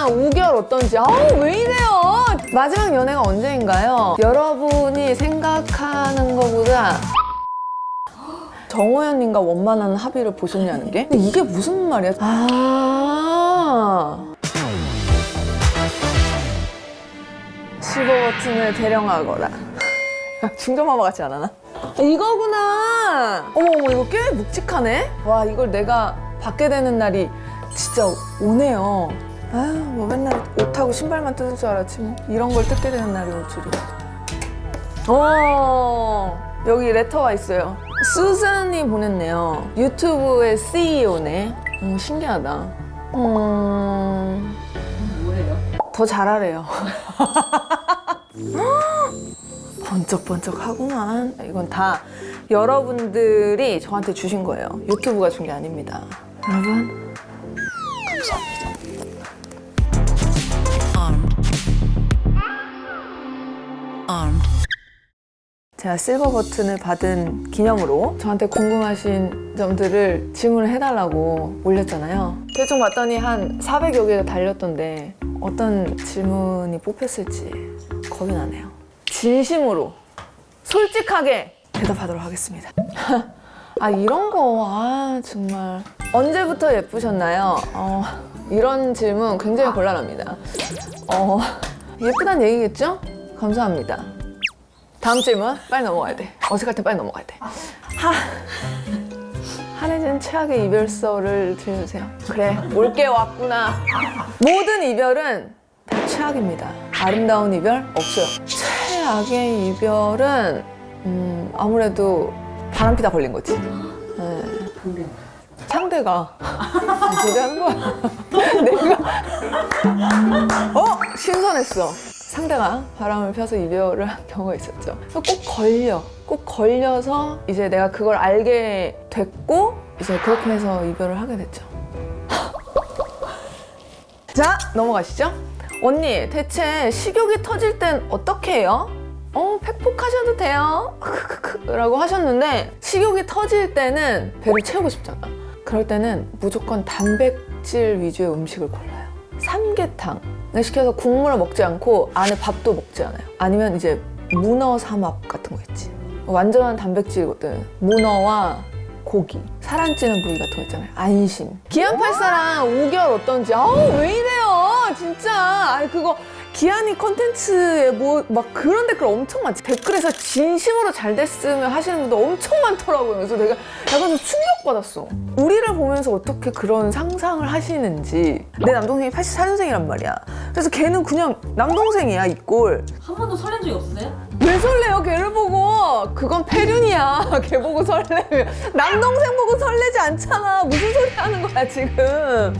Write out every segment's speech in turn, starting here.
5개월 어떤지. 아우, 왜 이래요? 마지막 연애가 언제인가요? 여러분이 생각하는 것보다 정호연님과 원만한 합의를 보셨냐는 게? 근데 이게 무슨 말이야? 실버 버튼을 대령하거라. 중전마마 같지 않아? 이거구나. 어머, 이거 꽤 묵직하네. 와, 이걸 내가 받게 되는 날이 진짜 오네요. 아유, 뭐 맨날 옷하고 신발만 뜯을 줄 알았지 뭐. 이런 걸 뜯게 되는 날이 올 줄이야. 여기 레터가 있어요. 수잔이 보냈네요. 유튜브의 CEO네. 신기하다. 뭐예요? 더 잘하래요. 번쩍번쩍하구만. 이건 다 여러분들이 저한테 주신 거예요. 유튜브가 준 게 아닙니다. 여러분, 감사합니다. 제가 실버 버튼을 받은 기념으로 저한테 궁금하신 점들을 질문을 해달라고 올렸잖아요. 대충 봤더니 한 400여 개가 달렸던데 어떤 질문이 뽑혔을지 겁이 나네요. 진심으로 솔직하게 대답하도록 하겠습니다. 이런 거 정말 언제부터 예쁘셨나요? 이런 질문 굉장히 곤란합니다. 예쁘단 얘기겠죠? 감사합니다. 다음 질문 빨리 넘어가야 돼. 어색할 때 빨리 넘어가야 돼. 한혜진 최악의 이별서를 들려주세요. 그래, 올게 왔구나. 모든 이별은 다 최악입니다. 아름다운 이별 없어요. 최악의 이별은 아무래도 바람피다 걸린 거지. 네. 상대가 기대하는 거야. 내가 신선했어. 상대가 바람을 펴서 이별을 한 경우가 있었죠. 꼭 걸려서 이제 내가 그걸 알게 됐고 이제 그렇게 해서 이별을 하게 됐죠. 자, 넘어가시죠. 언니, 대체 식욕이 터질 땐 어떻게 해요? 팩폭하셔도 돼요. 라고 하셨는데 식욕이 터질 때는 배를 채우고 싶잖아. 그럴 때는 무조건 단백질 위주의 음식을 골라요. 삼계탕 시켜서 국물을 먹지 않고 안에 밥도 먹지 않아요. 아니면 이제 문어 삼합 같은 거 있지. 완전한 단백질이거든. 문어와 고기, 살안 찌는 부위 같은 거 있잖아요. 안심. 기안84랑 5개월 어떤지. 왜 이래요? 진짜. 그거 기안이 컨텐츠에 막 그런 댓글 엄청 많지. 댓글에서 진심으로 잘 됐으면 하시는 분들 엄청 많더라고요. 그래서 내가 약간 좀 충격받았어. 우리를 보면서 어떻게 그런 상상을 하시는지. 내 남동생이 84년생이란 말이야. 그래서 걔는 그냥 남동생이야, 이 꼴. 한 번도 설렌 적이 없으세요? 왜 설레요, 걔를 보고? 그건 폐륜이야. 걔 보고 설레면. 남동생 보고 설레지 않잖아. 무슨 소리 하는 거야, 지금.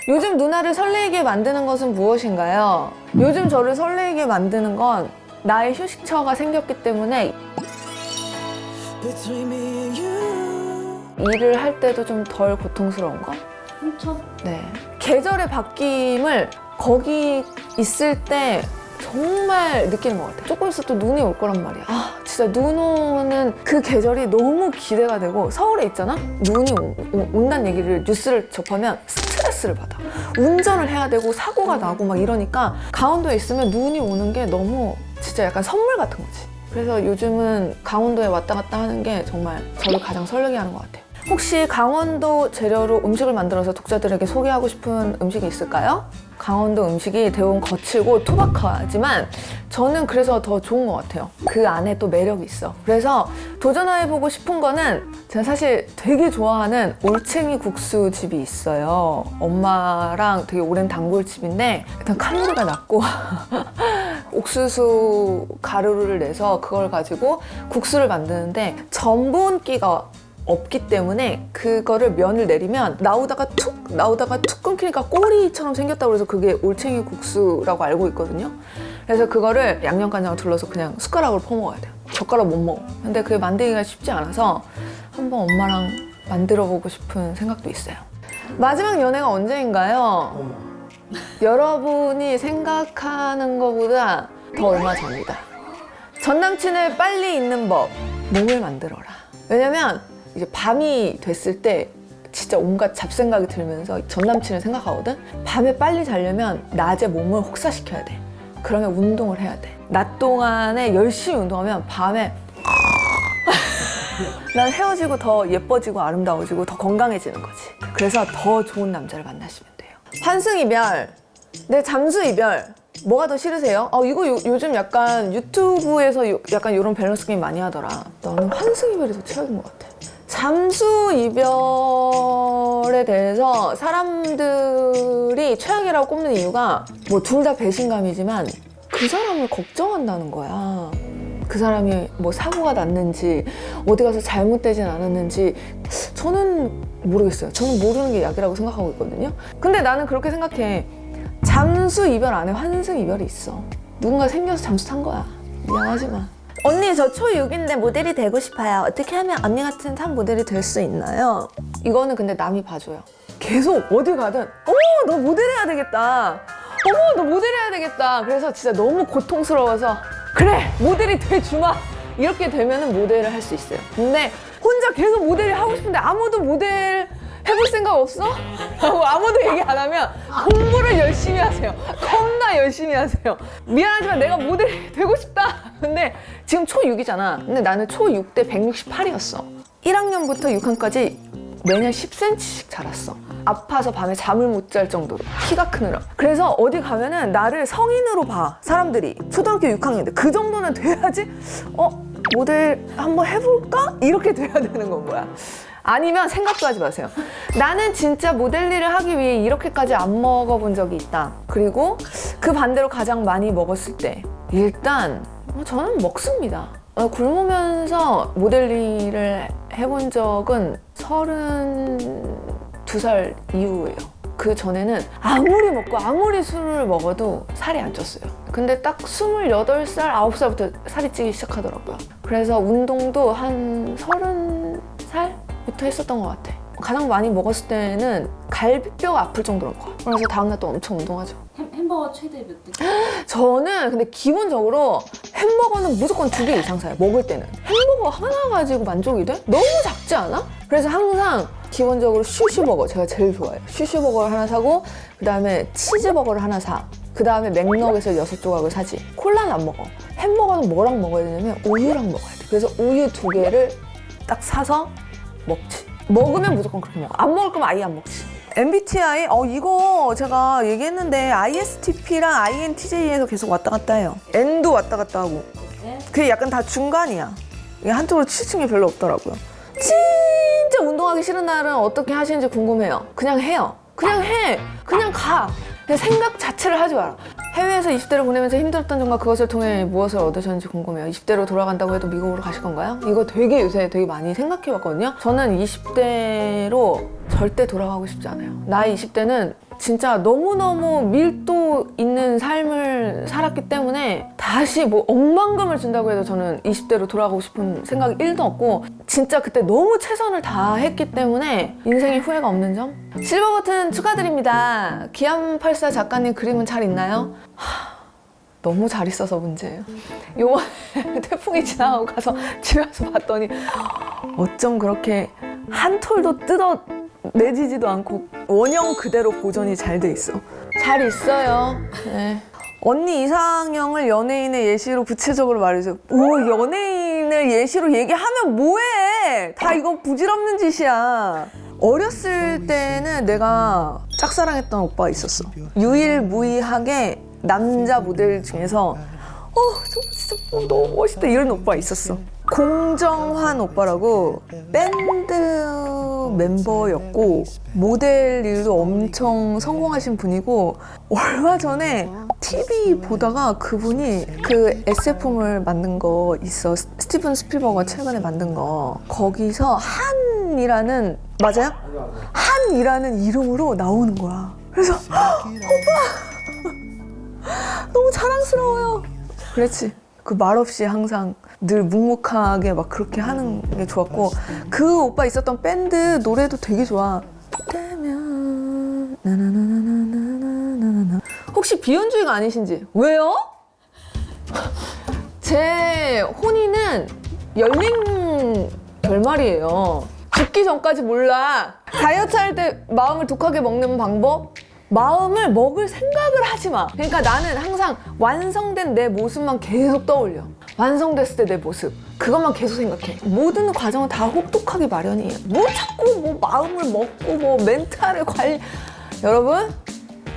요즘 누나를 설레게 만드는 것은 무엇인가요? 요즘 저를 설레게 만드는 건 나의 휴식처가 생겼기 때문에 일을 할 때도 좀 덜 고통스러운 거? 그렇죠. 네. 계절의 바뀜을 거기 있을 때 정말 느끼는 것 같아요. 조금 있으면 또 눈이 올 거란 말이야. 진짜 눈 오는 그 계절이 너무 기대가 되고, 서울에 있잖아? 눈이 온다는 얘기를 뉴스를 접하면 스트레스를 받아. 운전을 해야 되고 사고가 나고 막 이러니까 강원도에 있으면 눈이 오는 게 너무 진짜 약간 선물 같은 거지. 그래서 요즘은 강원도에 왔다 갔다 하는 게 정말 저를 가장 설레게 하는 것 같아요. 혹시 강원도 재료로 음식을 만들어서 독자들에게 소개하고 싶은 음식이 있을까요? 강원도 음식이 대부분 거칠고 투박하지만 저는 그래서 더 좋은 것 같아요. 그 안에 또 매력이 있어. 그래서 도전해보고 싶은 거는 제가 사실 되게 좋아하는 올챙이 국수 집이 있어요. 엄마랑 되게 오랜 단골집인데 일단 칼로리가 낮고 옥수수 가루를 내서 그걸 가지고 국수를 만드는데 전분기가 없기 때문에 그거를 면을 내리면 나오다가 툭 끊기니까 꼬리처럼 생겼다고 해서 그게 올챙이 국수라고 알고 있거든요. 그래서 그거를 양념간장을 둘러서 그냥 숟가락으로 퍼먹어야 돼요. 젓가락 못 먹어. 근데 그게 만들기가 쉽지 않아서 한번 엄마랑 만들어보고 싶은 생각도 있어요. 마지막 연애가 언제인가요? 여러분이 생각하는 것보다 더 얼마 전이다. 전 남친을 빨리 잊는 법, 몸을 만들어라. 왜냐면 이제 밤이 됐을 때 진짜 온갖 잡생각이 들면서 전 남친을 생각하거든? 밤에 빨리 자려면 낮에 몸을 혹사시켜야 돼. 그러면 운동을 해야 돼. 낮 동안에 열심히 운동하면 밤에 난 헤어지고 더 예뻐지고 아름다워지고 더 건강해지는 거지. 그래서 더 좋은 남자를 만나시면 돼요. 환승이별, 네, 잠수이별, 뭐가 더 싫으세요? 이거 요즘 약간 유튜브에서 약간 이런 밸런스 게임 많이 하더라. 나는 환승이별이 더 최악인 것 같아. 잠수이별에 대해서 사람들이 최악이라고 꼽는 이유가 뭐 둘 다 배신감이지만 그 사람을 걱정한다는 거야. 그 사람이 뭐 사고가 났는지 어디 가서 잘못되진 않았는지 저는 모르겠어요. 저는 모르는 게 약이라고 생각하고 있거든요. 근데 나는 그렇게 생각해. 잠수 이별 안에 환승 이별이 있어. 누군가 생겨서 잠수 탄 거야. 미안하지만. 언니 저 초6인데 모델이 되고 싶어요. 어떻게 하면 언니 같은 탑 모델이 될 수 있나요? 이거는 근데 남이 봐줘요. 계속 어디 가든 너 모델 해야 되겠다. 너 모델 해야 되겠다. 그래서 진짜 너무 고통스러워서 그래 모델이 돼주마 이렇게 되면은 모델을 할 수 있어요. 근데 혼자 계속 모델을 하고 싶은데 아무도 모델 해볼 생각 없어? 하고 아무도 얘기 안 하면 공부를 열심히 하세요. 겁나 열심히 하세요. 미안하지만 내가 모델이 되고 싶다. 근데 지금 초6이잖아. 근데 나는 초6 때 168이었어. 1학년부터 6학년까지 매년 10cm씩 자랐어. 아파서 밤에 잠을 못 잘 정도로 키가 크느라. 그래서 어디 가면은 나를 성인으로 봐 사람들이. 초등학교 6학년 때 그 정도는 돼야지 모델 한번 해볼까? 이렇게 돼야 되는 건 거야. 아니면 생각도 하지 마세요. 나는 진짜 모델 일을 하기 위해 이렇게까지 안 먹어본 적이 있다. 그리고 그 반대로 가장 많이 먹었을 때 일단 저는 먹습니다. 굶으면서 모델 일을 해본 적은 32살 이후예요. 그 전에는 아무리 먹고 아무리 술을 먹어도 살이 안 쪘어요. 근데 딱 28살, 9살부터 살이 찌기 시작하더라고요. 그래서 운동도 한 30살부터 했었던 것 같아. 가장 많이 먹었을 때는 갈비뼈가 아플 정도로 먹어요. 그래서 다음날 또 엄청 운동하죠. 햄버거 최대 몇 개? 저는 근데 기본적으로 햄버거는 무조건 2개 이상 사요. 먹을 때는. 햄버거 하나 가지고 만족이 돼? 너무 작지 않아? 그래서 항상 기본적으로 슈슈버거 제가 제일 좋아해요. 슈슈버거를 하나 사고 그 다음에 치즈버거를 하나 사. 그 다음에 맥너겟을 6조각을 사지. 콜라는 안 먹어. 햄버거는 뭐랑 먹어야 되냐면 우유랑 먹어야 돼. 그래서 우유 2개를 딱 사서 먹지. 먹으면 무조건 그렇게 먹어. 안 먹을 거면 아예 안 먹지. MBTI? 이거 제가 얘기했는데 ISTP랑 INTJ에서 계속 왔다 갔다 해요. N도 왔다 갔다 하고. 그게 약간 다 중간이야. 이게 한쪽으로 치친 게 별로 없더라고요. 진짜 운동하기 싫은 날은 어떻게 하시는지 궁금해요. 그냥 해요. 그냥 해. 그냥 가. 그냥 생각 자체를 하지 마라. 해외에서 20대를 보내면서 힘들었던 점과 그것을 통해 무엇을 얻으셨는지 궁금해요. 20대로 돌아간다고 해도 미국으로 가실 건가요? 이거 되게 요새 되게 많이 생각해봤거든요. 저는 20대로 절대 돌아가고 싶지 않아요. 나의 20대는 진짜 너무너무 밀도 있는 삶을 살았기 때문에 다시 뭐 억만금을 준다고 해도 저는 20대로 돌아가고 싶은 생각이 1도 없고 진짜 그때 너무 최선을 다했기 때문에 인생에 후회가 없는 점? 실버 버튼 축하드립니다. 기암84 작가님 그림은 잘 있나요? 너무 잘 있어서 문제예요. 요번에 태풍이 지나가고 가서 집에 와서 봤더니 어쩜 그렇게 한 톨도 내지지도 않고 원형 그대로 보존이 잘 돼 있어. 잘 있어요. 네. 언니 이상형을 연예인의 예시로 구체적으로 말해줘. 연예인을 예시로 얘기하면 뭐해? 다 이거 부질없는 짓이야. 어렸을 때는 내가 짝사랑했던 오빠가 있었어. 유일무이하게 남자 모델 중에서 진짜 너무 멋있다 이런 오빠가 있었어. 공정환 오빠라고 밴드 멤버였고 모델 일도 엄청 성공하신 분이고 얼마 전에 TV 보다가 그분이 그 SF물 만든 거 있어. 스티븐 스필버거가 최근에 만든 거. 거기서 한이라는 맞아요? 한이라는 이름으로 나오는 거야. 그래서 오빠 너무 자랑스러워요. 그렇지. 그 말없이 항상 늘 묵묵하게 막 그렇게 하는 게 좋았고 그 오빠 있었던 밴드 노래도 되게 좋아. 혹시 비혼주의가 아니신지? 왜요? 제 혼인은 열린 결말이에요. 죽기 전까지 몰라. 다이어트 할 때 마음을 독하게 먹는 방법? 마음을 먹을 생각을 하지 마. 그러니까 나는 항상 완성된 내 모습만 계속 떠올려. 완성됐을 때 내 모습. 그것만 계속 생각해. 모든 과정은 다 혹독하게 마련이에요. 뭐 자꾸 뭐 마음을 먹고 뭐 멘탈을 관리. 여러분,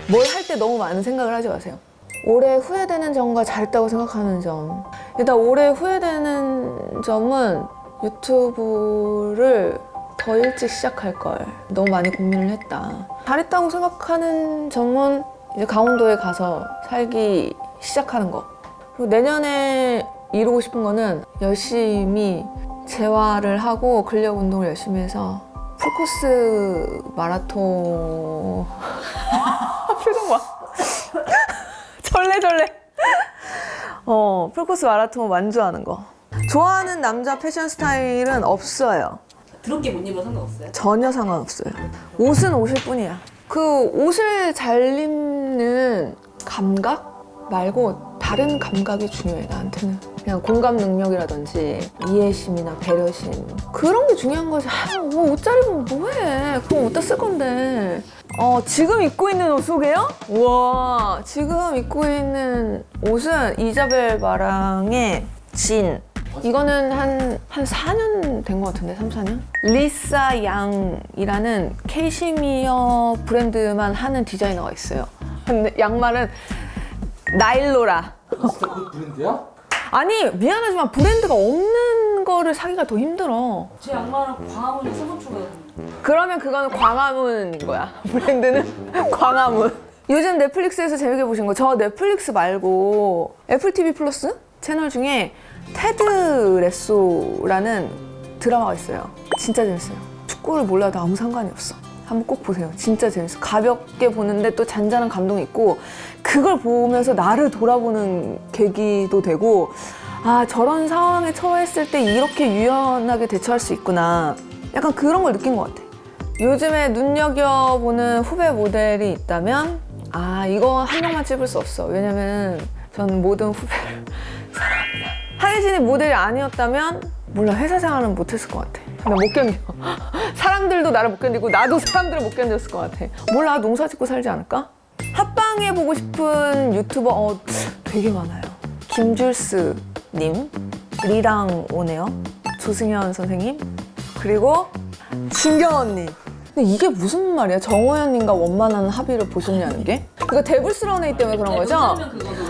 뭘 할 때 너무 많은 생각을 하지 마세요. 올해 후회되는 점과 잘했다고 생각하는 점. 일단 올해 후회되는 점은 유튜브를 더 일찍 시작할 걸. 너무 많이 고민을 했다. 잘했다고 생각하는 점은 이제 강원도에 가서 살기 시작하는 거. 그리고 내년에 이루고 싶은 거는 열심히 재활을 하고 근력 운동을 열심히 해서 풀코스 마라톤 표정 봐. 절레절레. 풀코스 마라톤 완주하는 거. 좋아하는 남자 패션 스타일은 없어요. 더럽게 못 입어도 상관없어요? 전혀 상관없어요. 옷은 옷일 뿐이야. 그 옷을 잘 입는 감각 말고 다른 감각이 중요해, 나한테는. 그냥 공감 능력이라든지 이해심이나 배려심, 그런 게 중요한 거지. 뭐 옷 잘 입으면 뭐해. 그럼 어디다 쓸 건데. 지금 입고 있는 옷 소개요? 우와, 지금 입고 있는 옷은 이자벨 바랑의 진. 이거는 한 4년 된 것 같은데, 3, 4년? 리사 양이라는 캐시미어 브랜드만 하는 디자이너가 있어요. 근데 양말은 나일로라. 진짜 그 브랜드야? 아니, 미안하지만 브랜드가 없는 거를 사기가 더 힘들어. 제 양말은 광화문에 3번 출구거든요. 그러면 그거는 광화문인 거야. 브랜드는 광화문. 요즘 넷플릭스에서 재밌게 보신 거, 저 넷플릭스 말고 애플 TV 플러스 채널 중에 테드 레소라는 드라마가 있어요. 진짜 재밌어요. 축구를 몰라도 아무 상관이 없어. 한번 꼭 보세요. 진짜 재밌어. 가볍게 보는데 또 잔잔한 감동이 있고, 그걸 보면서 나를 돌아보는 계기도 되고, 아, 저런 상황에 처했을 때 이렇게 유연하게 대처할 수 있구나. 약간 그런 걸 느낀 것 같아. 요즘에 눈여겨보는 후배 모델이 있다면, 아, 이거 한 명만 찝을 수 없어. 왜냐면 저는 모든 후배를 사랑합니다. 하예진이 모델이 아니었다면 몰라, 회사 생활은 못했을 것 같아. 나 못 견뎌. 사람들도 나를 못 견디고 나도 사람들을 못 견뎠을 것 같아. 몰라, 농사 짓고 살지 않을까? 합방해보고 싶은 유튜버 되게 많아요. 김줄스 님, 리랑 오네요, 조승현 선생님, 그리고 진경 언니. 근데 이게 무슨 말이야? 정호연님과 원만한 합의를 보셨냐는 게? 그러니까 대불스러운 애기 때문에 그런 거죠?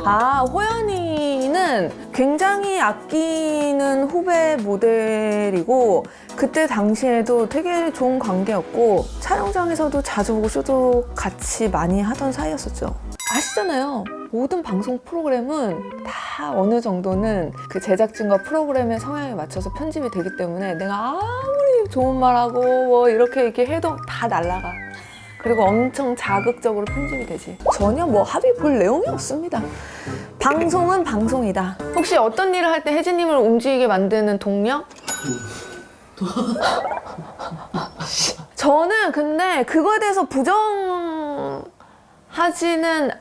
아, 호연이는 굉장히 아끼는 후배 모델이고, 그때 당시에도 되게 좋은 관계였고, 촬영장에서도 자주 보고 쇼도 같이 많이 하던 사이였었죠. 아시잖아요. 모든 방송 프로그램은 다 어느 정도는 그 제작진과 프로그램의 성향에 맞춰서 편집이 되기 때문에 내가 아무리 좋은 말하고 뭐 이렇게 해도 다 날아가. 그리고 엄청 자극적으로 편집이 되지. 전혀 뭐 합의 볼 내용이 없습니다. 방송은 방송이다. 혹시 어떤 일을 할 때 혜진님을 움직이게 만드는 동력? 저는 근데 그거에 대해서 부정하지는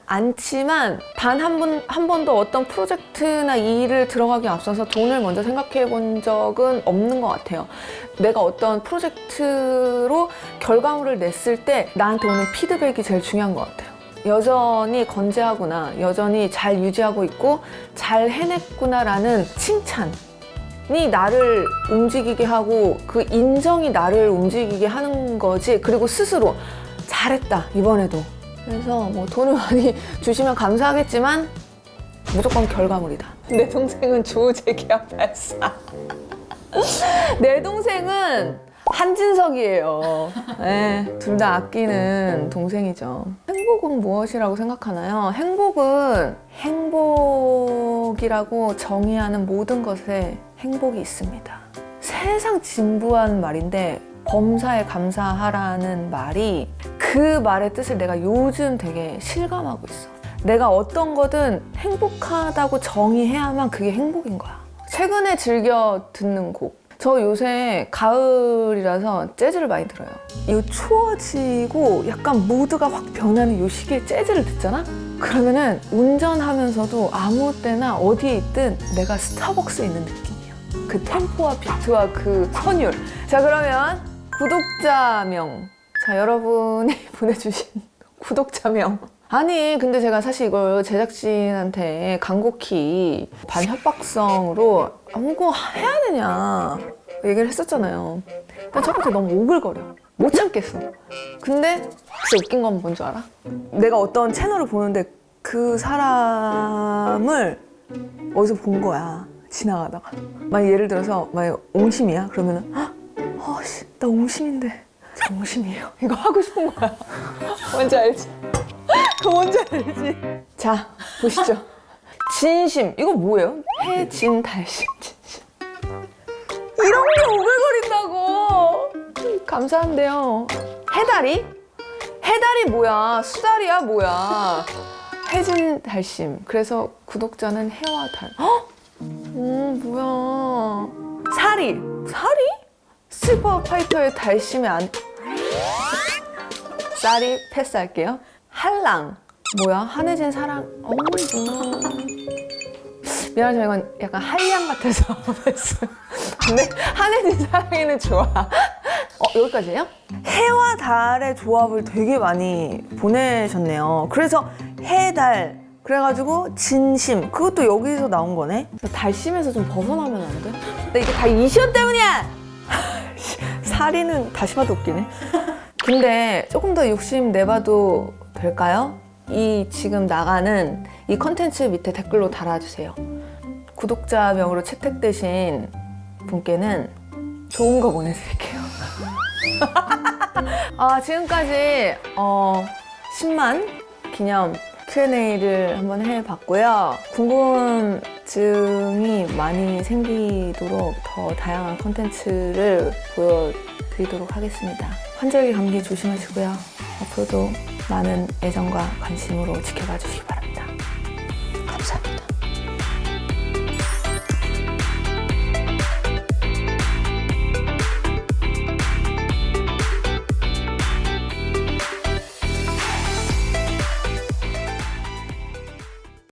않지만 단 한 번도 어떤 프로젝트나 일을 들어가기 앞서서 돈을 먼저 생각해 본 적은 없는 것 같아요. 내가 어떤 프로젝트로 결과물을 냈을 때 나한테 오는 피드백이 제일 중요한 것 같아요. 여전히 건재하구나, 여전히 잘 유지하고 있고 잘 해냈구나라는 칭찬이 나를 움직이게 하고, 그 인정이 나를 움직이게 하는 거지. 그리고 스스로 잘했다, 이번에도. 그래서 뭐 돈을 많이 주시면 감사하겠지만 무조건 결과물이다. 내 동생은 주우재기야 발사. 내 동생은 한진석이에요. 네, 둘 다 아끼는 동생이죠. 행복은 무엇이라고 생각하나요? 행복이라고 정의하는 모든 것에 행복이 있습니다. 세상 진부한 말인데, 범사에 감사하라는 말이, 그 말의 뜻을 내가 요즘 되게 실감하고 있어. 내가 어떤 거든 행복하다고 정의해야만 그게 행복인 거야. 최근에 즐겨 듣는 곡. 저 요새 가을이라서 재즈를 많이 들어요. 이 추워지고 약간 무드가 확 변하는 이 시기에 재즈를 듣잖아? 그러면은 운전하면서도 아무 때나 어디에 있든 내가 스타벅스에 있는 느낌이야. 그 템포와 비트와 그 선율. 자, 그러면 구독자명 자, 여러분이 보내주신 구독자명. 아니, 근데 제가 사실 이걸 제작진한테 간곡히 반협박성으로 홍보 해야 되냐 얘기를 했었잖아요. 난 처음부터 너무 오글거려. 못 참겠어. 근데 진짜 웃긴 건 뭔 줄 알아? 내가 어떤 채널을 보는데 그 사람을 어디서 본 거야. 지나가다가. 만약 예를 들어서 만약 옹심이야? 그러면은 씨, 나 옹심인데 저 옹심이에요. 이거 하고 싶은 거야. 뭔지 알지? 그거 뭔지 알지? 자, 보시죠. 진심. 이거 뭐예요? 해진 달심 진심. 이런 게 오글거린다고. 감사한데요. 해다리? 해다리 뭐야? 수다리야 뭐야? 해진 달심. 그래서 구독자는 해와 달. 헉? 뭐야? 사리. 사리? 스트리트파이터의 달심에 안. 쌀이 패스할게요. 한랑. 뭐야? 한해진 사랑. 뭐야. 미안하지만 이건 약간 한량 같아서 패스. 근데 한해진 사랑에는 좋아. 여기까지예요? 해와 달의 조합을 되게 많이 보내셨네요. 그래서 해달. 그래가지고 진심. 그것도 여기서 나온 거네. 달심에서 좀 벗어나면 안 돼? 근데 이게 다 이시연 때문이야! 사리는 다시 봐도 웃기네. 근데 조금 더 욕심 내봐도 될까요? 이 지금 나가는 이 컨텐츠 밑에 댓글로 달아주세요. 구독자명으로 채택되신 분께는 좋은 거 보내드릴게요. 지금까지 10만 기념 Q&A를 한번 해봤고요. 궁금증이 많이 생기도록 더 다양한 컨텐츠를 보여드리도록 하겠습니다. 환절기 감기 조심하시고요. 앞으로도 많은 애정과 관심으로 지켜봐 주시기 바랍니다.